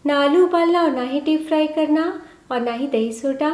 ना आलू उबालना और ना ही डीप फ्राई करना और ना ही दही सोडा।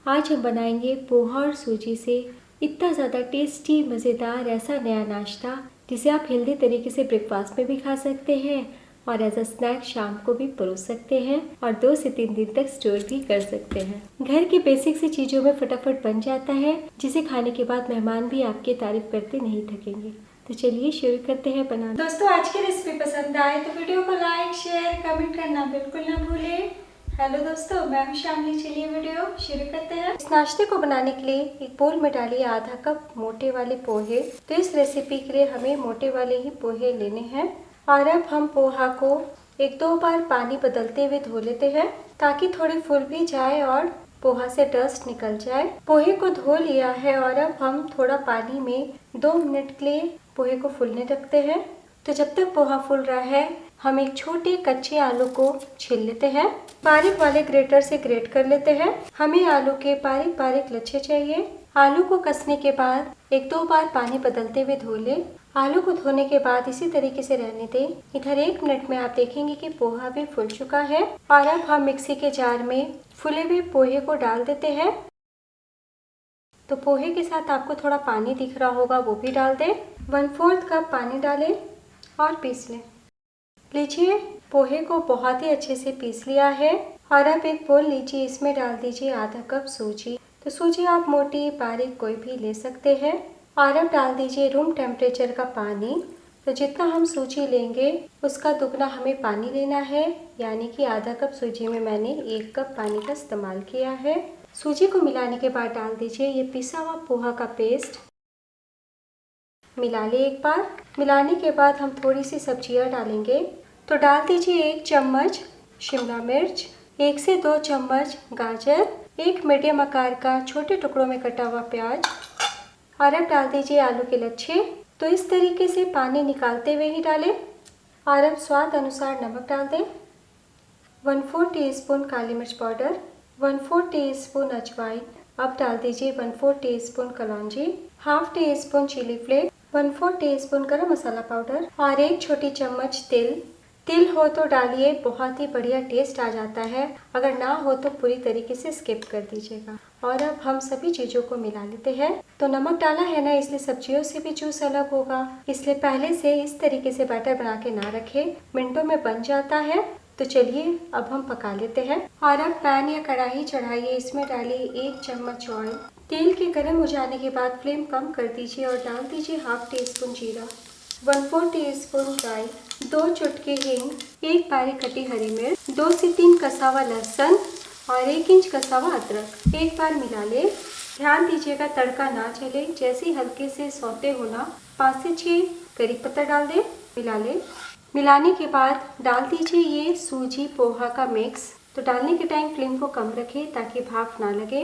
आज हम बनाएंगे पोहा और सूजी से इतना ज़्यादा टेस्टी मज़ेदार ऐसा नया नाश्ता जिसे आप हेल्दी तरीके से ब्रेकफास्ट में भी खा सकते हैं और एज अ स्नैक शाम को भी परोस सकते हैं और 2 से 3 दिन तक स्टोर भी कर सकते हैं। घर की बेसिक सी चीज़ों में फटाफट बन जाता है जिसे खाने के बाद मेहमान भी आपकी तारीफ करते नहीं थकेंगे। तो चलिए शुरू करते हैं बनाना। दोस्तों, आज की रेसिपी पसंद आए तो वीडियो को लाइक शेयर कमेंट करना बिल्कुल ना भूलें। हेलो दोस्तों, मैं हूं शामली। चलिए वीडियो शुरू करते हैं। इस नाश्ते को बनाने के लिए एक बोल में डालिए आधा कप मोटे वाले पोहे। तो इस रेसिपी के लिए हमें मोटे वाले ही पोहे लेने हैं। और अब हम पोहा को 1-2 बार पानी बदलते हुए धो लेते हैं ताकि थोड़े फूल भी जाए और पोहा से डस्ट निकल जाए। पोहे को धो लिया है और अब हम थोड़ा पानी में 2 मिनट के लिए पोहे को फूलने रखते हैं। तो जब तक पोहा फूल रहा है हम एक छोटे कच्चे आलू को छील लेते हैं। बारीक वाले ग्रेटर से ग्रेट कर लेते हैं। हमें आलू के बारीक बारीक लच्छे चाहिए। आलू को कसने के बाद 1-2 बार पानी बदलते हुए धो लें। आलू को धोने के बाद इसी तरीके से रहने दें। इधर 1 मिनट में आप देखेंगे कि पोहा भी फूल चुका है। और अब हम मिक्सी के जार में फूले हुए पोहे को डाल देते हैं। तो पोहे के साथ आपको थोड़ा पानी दिख रहा होगा, वो भी डाल दें। 1/4 कप पानी डालें और पीस लें। लीजिए, पोहे को बहुत ही अच्छे से पीस लिया है। और अब एक बोल लीजिए, इसमें डाल दीजिए आधा कप सूजी। तो सूजी आप मोटी बारीक कोई भी ले सकते हैं। और अब डाल दीजिए रूम टेम्परेचर का पानी। तो जितना हम सूजी लेंगे उसका दुगना हमें पानी लेना है, यानी कि आधा कप सूजी में मैंने 1 कप पानी का इस्तेमाल किया है। सूजी को मिलाने के बाद डाल दीजिए ये पिसा हुआ पोहा का पेस्ट। मिला ले एक बार। मिलाने के बाद हम थोड़ी सी सब्जियां डालेंगे। तो डाल दीजिए 1 चम्मच शिमला मिर्च, 1 से 2 चम्मच गाजर, 1 मीडियम आकार का छोटे टुकड़ों में कटा हुआ प्याज। और अब डाल दीजिए आलू के लच्छे। तो इस तरीके से पानी निकालते हुए ही डालें। और अब स्वाद अनुसार नमक डाल दें। 1/4 टीस्पून काली मिर्च पाउडर, 1/4 टीस्पून अजवाइन। अब डाल दीजिए 1/4 टीस्पून कलौंजी, half teaspoon chilli flakes, 1/4 teaspoon garam masala powder और 1 छोटी चम्मच तिल। तिल हो तो डालिए, बहुत ही बढ़िया टेस्ट आ जाता है। अगर ना हो तो पूरी तरीके से स्किप कर दीजिएगा। और अब हम सभी चीज़ों को मिला लेते हैं। तो नमक डाला है ना, इसलिए सब्जियों से भी जूस अलग होगा, इसलिए पहले से इस तरीके से बैटर बना के ना रखें, मिनटों में बन जाता है। तो चलिए अब हम पका लेते हैं। और अब पैन या कढ़ाई चढ़ाइए, इसमें डालिए 1 चम्मच ऑयल। तेल के गर्म हो जाने के बाद फ्लेम कम कर दीजिए और डाल दीजिए हाफ टी स्पून जीरा, 1/4 टीस्पून राई, 2 चुटकी हींग, 1 बारीक कटी हरी मिर्च, 2 से 3 कसा हुआ लहसुन और 1 इंच कसा हुआ अदरक। एक बार मिला ले। ध्यान दीजिएगा तड़का ना चले। जैसे ही हल्के से सौते होना 5 से 6 करी पत्ता डाल दें। मिला ले। मिलाने के बाद डाल दीजिए ये सूजी पोहा का मिक्स। तो डालने के टाइम फ्लेम को कम रखें ताकि भाप ना लगे।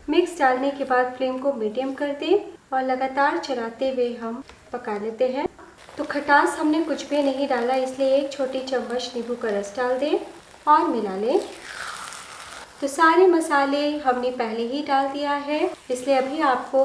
मिक्स डालने के बाद फ्लेम को मीडियम कर दें और लगातार चलाते हुए हम पका लेते हैं। तो खटास हमने कुछ भी नहीं डाला, इसलिए 1 छोटी चम्मच नींबू का रस डाल दें और मिला लें। तो सारे मसाले हमने पहले ही डाल दिया है, इसलिए अभी आपको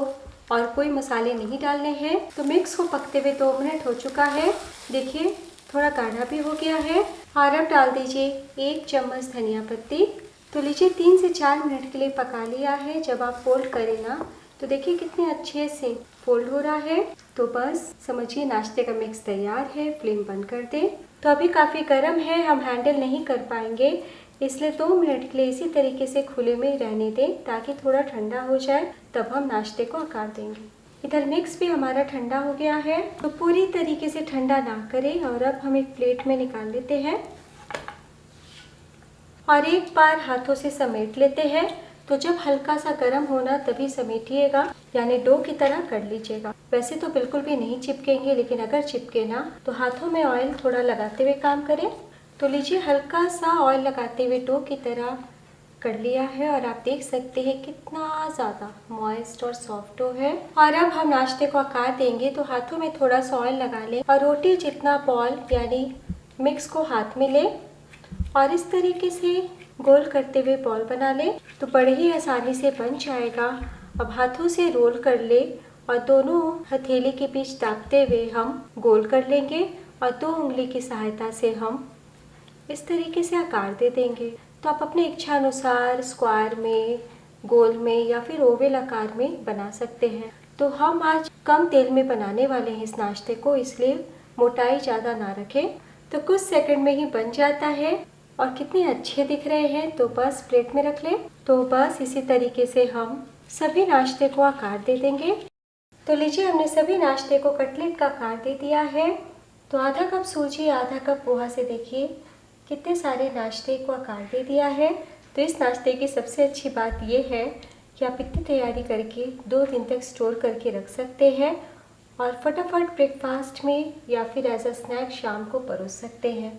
और कोई मसाले नहीं डालने हैं। तो मिक्स को पकते हुए 2 मिनट हो चुका है। देखिए थोड़ा गाढ़ा भी हो गया है। और अब डाल दीजिए 1 चम्मच धनिया पत्ती। तो लीजिए 3 से 4 मिनट के लिए पका लिया है। जब आप फोल्ड करें ना तो देखिए कितने अच्छे से फोल्ड हो रहा है। तो बस समझिए नाश्ते का मिक्स तैयार है। फ्लेम बंद कर दें। तो अभी काफ़ी गर्म है, हम हैंडल नहीं कर पाएंगे, इसलिए 2 मिनट के लिए इसी तरीके से खुले में ही रहने दें ताकि थोड़ा ठंडा हो जाए, तब हम नाश्ते को आकार देंगे। इधर मिक्स भी हमारा ठंडा हो गया है। तो पूरी तरीके से ठंडा ना करें। और अब हम एक प्लेट में निकाल लेते हैं और एक बार हाथों से समेट लेते हैं। तो जब हल्का सा गर्म होना तभी समेटिएगा, यानी डो की तरह कर लीजिएगा। वैसे तो बिल्कुल भी नहीं चिपकेंगे, लेकिन अगर चिपके ना तो हाथों में ऑयल थोड़ा लगाते हुए काम करें। तो लीजिए हल्का सा ऑयल लगाते हुए डो की तरह कर लिया है और आप देख सकते हैं कितना ज़्यादा मॉइस्ट और सॉफ्ट डो है। और अब हम नाश्ते को आकार देंगे। तो हाथों में थोड़ा सा ऑयल लगा लें और रोटी जितना बॉल यानी मिक्स को हाथ में लें और इस तरीके से गोल करते हुए बॉल बना लें। तो बड़े ही आसानी से बन जाएगा। अब हाथों से रोल कर ले और दोनों हथेली के बीच दाबते हुए हम गोल कर लेंगे और 2 उंगली की सहायता से हम इस तरीके से आकार दे देंगे। तो आप अपने इच्छा अनुसार स्क्वायर में, गोल में या फिर ओवल आकार में बना सकते हैं। तो हम आज कम तेल में बनाने वाले हैं इस नाश्ते को, इसलिए मोटाई ज़्यादा ना रखें। तो कुछ सेकंड में ही बन जाता है और कितने अच्छे दिख रहे हैं। तो बस प्लेट में रख लें। तो बस इसी तरीके से हम सभी नाश्ते को आकार दे देंगे। तो लीजिए, हमने सभी नाश्ते को कटलेट का आकार दे दिया है। तो आधा कप सूजी, आधा कप पोहा से देखिए कितने सारे नाश्ते को आकार दे दिया है। तो इस नाश्ते की सबसे अच्छी बात यह है कि आप इतनी तैयारी करके 2 दिन तक स्टोर करके रख सकते हैं और फटाफट ब्रेकफास्ट में या फिर एज अ स्नैक शाम को परोस सकते हैं।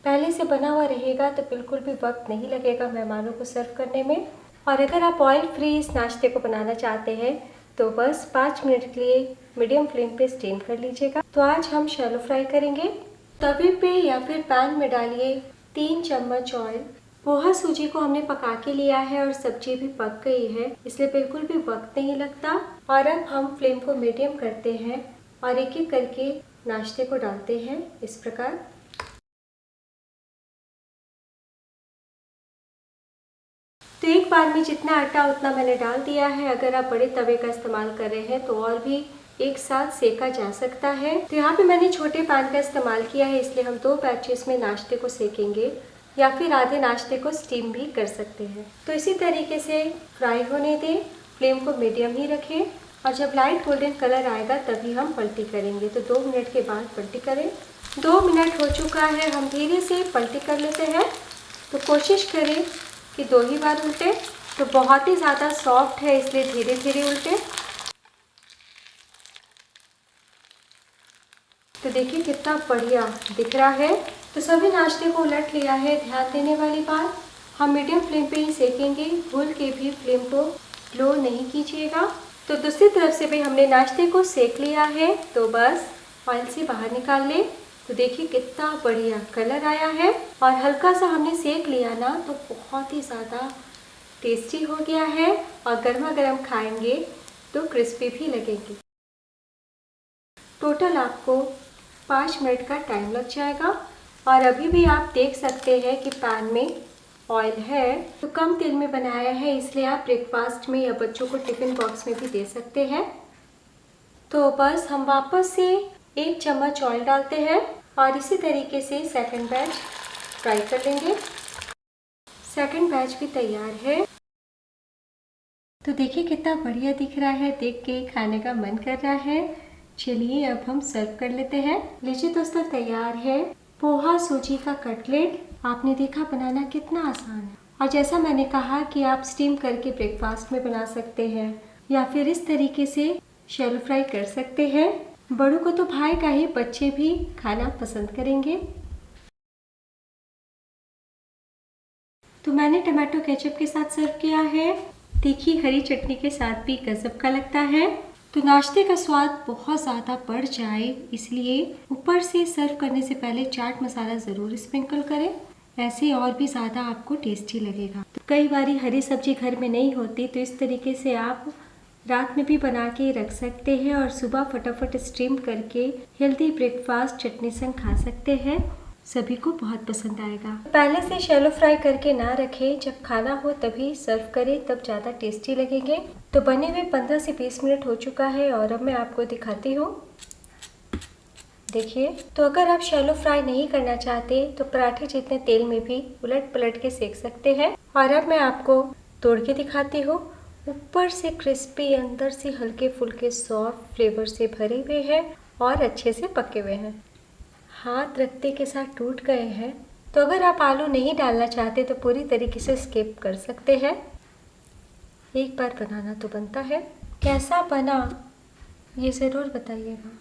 पहले से बना हुआ रहेगा तो बिल्कुल भी वक्त नहीं लगेगा मेहमानों को सर्व करने में। और अगर आप ऑयल फ्री इस नाश्ते को बनाना चाहते हैं तो बस 5 मिनट के लिए मीडियम फ्लेम पे स्टीम कर लीजिएगा। तो आज हम शैलो फ्राई करेंगे। तवे पे या फिर पैन में डालिए 3 चम्मच ऑयल। पोहा सूजी को हमने पका के लिया है और सब्जी भी पक गई है, इसलिए बिल्कुल भी वक्त नहीं लगता। और अब हम फ्लेम को मीडियम करते हैं और एक एक करके नाश्ते को डालते हैं इस प्रकार। तो एक बार में जितना आटा उतना मैंने डाल दिया है। अगर आप बड़े तवे का इस्तेमाल कर रहे हैं तो और भी एक साथ सेका जा सकता है। तो यहाँ पे मैंने छोटे पैन का इस्तेमाल किया है, इसलिए हम 2 बैचेस में नाश्ते को सेकेंगे या फिर आधे नाश्ते को स्टीम भी कर सकते हैं। तो इसी तरीके से फ्राई होने दें, फ्लेम को मीडियम ही रखें और जब लाइट गोल्डन कलर आएगा तभी हम पलटी करेंगे। तो 2 मिनट के बाद पलटी करें। 2 मिनट हो चुका है, हम धीरे से पलटी कर लेते हैं। तो कोशिश करें कि 2 ही बार उल्टे। तो बहुत ही ज़्यादा सॉफ्ट है, इसलिए धीरे धीरे उल्टे। तो देखिए कितना बढ़िया दिख रहा है। तो सभी नाश्ते को उलट लिया है। ध्यान देने वाली बात, हम मीडियम फ्लेम पे ही सेकेंगे, भूल के भी फ्लेम को लो नहीं कीजिएगा। तो दूसरी तरफ से भी हमने नाश्ते को सेक लिया है। तो बस ऑयल से बाहर निकाल लें। तो देखिए कितना बढ़िया कलर आया है और हल्का सा हमने सेक लिया ना तो बहुत ही ज़्यादा टेस्टी हो गया है और गर्मा गर्म खाएंगे तो क्रिस्पी भी लगेंगे। टोटल आपको 5 मिनट का टाइम लग जाएगा और अभी भी आप देख सकते हैं कि पैन में ऑयल है। तो कम तेल में बनाया है, इसलिए आप ब्रेकफास्ट में या बच्चों को टिफ़िन बॉक्स में भी दे सकते हैं। तो बस हम वापस से 1 चम्मच ऑयल डालते हैं और इसी तरीके से सेकंड बैच फ्राई कर लेंगे। सेकंड बैच भी तैयार है। तो देखिए कितना बढ़िया दिख रहा है, देख के खाने का मन कर रहा है। चलिए अब हम सर्व कर लेते हैं। लीजिए दोस्तों, तैयार है पोहा सूजी का कटलेट। आपने देखा बनाना कितना आसान है और जैसा मैंने कहा कि आप स्टीम करके ब्रेकफास्ट में बना सकते हैं या फिर इस तरीके से शैलो फ्राई कर सकते हैं। बड़ों को तो भाएगा ही, बच्चे भी खाना पसंद करेंगे। तो मैंने टमाटो केचप के साथ सर्व किया है। तीखी हरी चटनी के साथ भी गजब का लगता है। तो नाश्ते का स्वाद बहुत ज़्यादा बढ़ जाए, इसलिए ऊपर से सर्व करने से पहले चाट मसाला ज़रूर स्प्रिंकल करें, ऐसे और भी ज़्यादा आपको टेस्टी लगेगा। तो कई बारी हरी सब्जी घर में नहीं होती, तो इस तरीके से आप रात में भी बना के रख सकते हैं और सुबह फटाफट स्टीम करके हेल्दी ब्रेकफास्ट चटनी संग खा सकते हैं। सभी को बहुत पसंद आएगा। पहले से शैलो फ्राई करके ना रखें, जब खाना हो तभी सर्व करें, तब ज़्यादा टेस्टी लगेंगे। तो बने हुए 15 से 20 मिनट हो चुका है और अब मैं आपको दिखाती हूँ। देखिए, तो अगर आप शैलो फ्राई नहीं करना चाहते तो पराठे जितने तेल में भी उलट पलट के सेक सकते हैं। और अब मैं आपको तोड़ के दिखाती हूँ। ऊपर से क्रिस्पी, अंदर से हल्के फुल्के सॉफ्ट फ्लेवर से भरे हुए हैं और अच्छे से पके हुए हैं। हाथ रखते के साथ टूट गए हैं। तो अगर आप आलू नहीं डालना चाहते तो पूरी तरीके से स्किप कर सकते हैं। एक बार बनाना तो बनता है। कैसा बना ये ज़रूर बताइएगा।